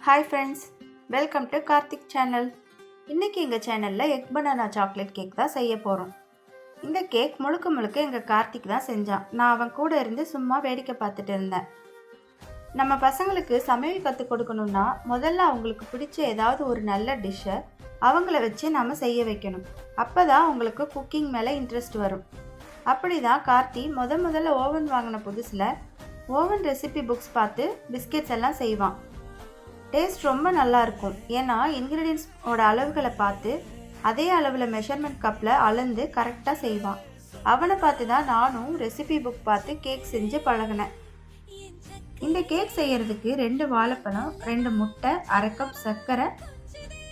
Hi friends, welcome to Karthik channel. இன்றைக்கி எங்கள் சேனலில் எக் பனானா சாக்லேட் கேக் தான் செய்ய போகிறோம். இந்த கேக் முழுக்க முழுக்க எங்கள் கார்த்திக் தான் செஞ்சான். நான் அவன் கூட இருந்து சும்மா வேடிக்கை பார்த்துட்டு இருந்தேன். நம்ம பசங்களுக்கு சமையல் கற்றுக் கொடுக்கணுன்னா முதல்ல அவங்களுக்கு பிடிச்ச ஏதாவது ஒரு நல்ல டிஷ்ஷை அவங்கள வச்சு நம்ம செய்ய வைக்கணும். அப்போ தான் அவங்களுக்கு குக்கிங் மேலே இன்ட்ரெஸ்ட் வரும். அப்படி தான் கார்த்தி முதல்ல ஓவன் வாங்கின புதுசில் ஓவன் ரெசிபி புக்ஸ் பார்த்து பிஸ்கெட்ஸ் எல்லாம் செய்வான். டேஸ்ட் ரொம்ப நல்லா இருக்கும். ஏன்னா இன்க்ரீடியன்ஸோட அளவுகளை பார்த்து அதே அளவில் மெஷர்மெண்ட் கப்பில் அளந்து கரெக்டாக செய்வான். அவனை பார்த்து தான் நானும் ரெசிபி புக் பார்த்து கேக் செஞ்சு பழகினேன். இந்த கேக் செய்கிறதுக்கு 2 வாழைப்பழம், 2 முட்டை, 1/2 கப் சர்க்கரை,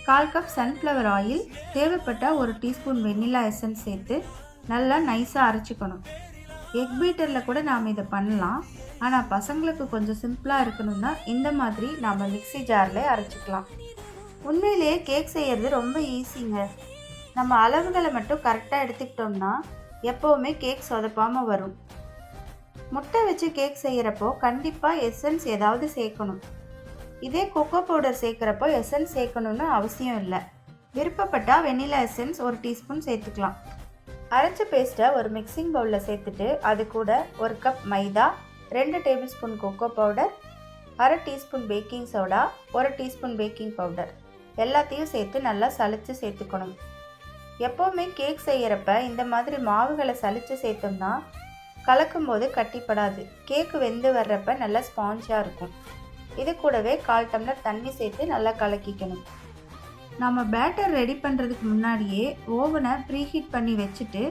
1/4 கப் சன்ஃப்ளவர் ஆயில், தேவைப்பட்ட 1 டீஸ்பூன் வெண்ணிலா எசன்ஸ் சேர்த்து நல்லா நைஸாக அரைச்சிக்கணும். எக் பீட்டரில் கூட நாம் இதை பண்ணலாம். ஆனால் பசங்களுக்கு கொஞ்சம் சிம்பிளாக இருக்கணும்னா இந்த மாதிரி நாம் மிக்ஸி ஜாரில் அரைச்சிக்கலாம். உண்மையிலேயே கேக் செய்கிறது ரொம்ப ஈஸிங்க. நம்ம அளவுகளை மட்டும் கரெக்டாக எடுத்துக்கிட்டோம்னா எப்போவுமே கேக் சொதப்பாமல் வரும். முட்டை வச்சு கேக் செய்கிறப்போ கண்டிப்பாக எசன்ஸ் ஏதாவது சேர்க்கணும். இதே கொக்கோ பவுடர் சேர்க்குறப்போ எசன்ஸ் சேர்க்கணுன்னு அவசியம் இல்லை. விருப்பப்பட்டால் வெண்ணிலா எசன்ஸ் 1 டீஸ்பூன் சேர்த்துக்கலாம். அரைச்ச பேஸ்ட்டை ஒரு மிக்சிங் பவுலில் சேர்த்துட்டு அது கூட 1 கப் மைதா, 2 table spoon cocoa powder, 1/2 teaspoon baking soda, 1 teaspoon baking powder எல்லாத்தையும் சேர்த்து நல்லா சலித்து சேர்த்துக்கணும். எப்போவுமே கேக் செய்கிறப்ப இந்த மாதிரி மாவுகளை சலித்து சேர்த்தோம்னா கலக்கும்போது கட்டிப்படாது. கேக்கு வெந்து வர்றப்ப நல்லா ஸ்பாஞ்சாக இருக்கும். இது கூடவே 1/4 டம்ளர் தண்ணி சேர்த்து நல்லா கலக்கிக்கணும். நம்ம பேட்டர் ரெடி பண்ணுறதுக்கு முன்னாடியே ஓவனை ப்ரீஹீட் பண்ணி வச்சுட்டு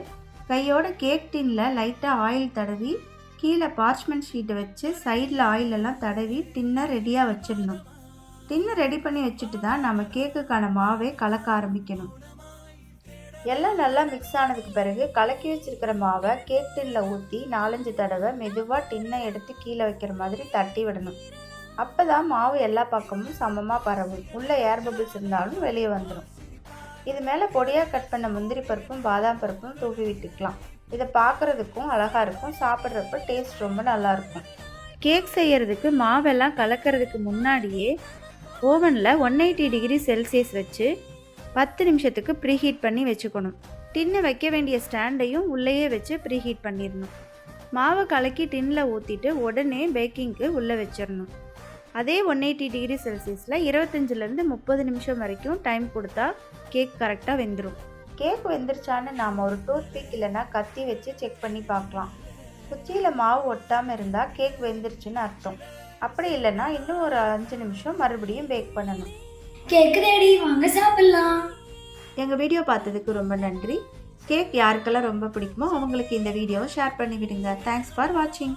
கையோட கேக் டின்னில் லைட்டாக ஆயில் தடவி கீழே பார்ச்மெண்ட் ஷீட்டை வச்சு சைடில் ஆயிலெல்லாம் தடவி டின்னை ரெடியாக வச்சிடணும். டின்னை ரெடி பண்ணி வச்சுட்டு தான் நம்ம கேக்குக்கான மாவை கலக்க ஆரம்பிக்கணும். எல்லாம் நல்லா மிக்ஸ் ஆனதுக்கு பிறகு கலக்கி வச்சுருக்கிற மாவை கேக் டின்னில் ஊற்றி 4-5 தடவை மெதுவாக டின்னை எடுத்து கீழே வைக்கிற மாதிரி தட்டி விடணும். அப்போ தான் மாவு எல்லா பக்கமும் சமமாக பரவும். உள்ளே ஏர் பபிள்ஸ் இருந்தாலும் வெளியே வந்துடும். இது மேலே பொடியாக கட் பண்ண முந்திரி பருப்பும் பாதாம் பருப்பும் தூவி விட்டுக்கலாம். இதை பார்க்குறதுக்கும் அழகாக இருக்கும். சாப்பிட்றப்ப டேஸ்ட் ரொம்ப நல்லாயிருக்கும். கேக் செய்கிறதுக்கு மாவெல்லாம் கலக்கிறதுக்கு முன்னாடியே ஓவனில் 180 டிகிரி செல்சியஸ் வச்சு 10 நிமிஷத்துக்கு ப்ரீஹீட் பண்ணி வச்சுக்கணும். டின்னை வைக்க வேண்டிய ஸ்டாண்டையும் உள்ளேயே வச்சு ப்ரீஹீட் பண்ணிடணும். மாவை கலக்கி டின்னில் ஊற்றிட்டு உடனே பேக்கிங்க்கு உள்ளே வச்சிடணும். அதே 180 டிகிரி செல்சியஸில் 25லேருந்து 30 நிமிஷம் வரைக்கும் டைம் கொடுத்தா கேக் கரெக்டாக வெந்துடும். கேக் வெந்துருச்சான்னு நாம் ஒரு டூத் பிக் இல்லைன்னா கத்தி வச்சு செக் பண்ணி பார்க்கலாம். குச்சியில் மாவு ஒட்டாமல் இருந்தால் கேக் வெந்துருச்சுன்னு அர்த்தம். அப்படி இல்லைன்னா இன்னும் ஒரு 5 நிமிஷம் மறுபடியும் பேக் பண்ணணும். கேக் ரெடி, வாங்க சாப்பிடலாம். எங்கள் வீடியோ பார்த்ததுக்கு ரொம்ப நன்றி. கேக் யாருக்கெல்லாம் ரொம்ப பிடிக்குமோ அவங்களுக்கு இந்த வீடியோவை ஷேர் பண்ணி விடுங்க. தேங்க்ஸ் ஃபார் வாட்சிங்.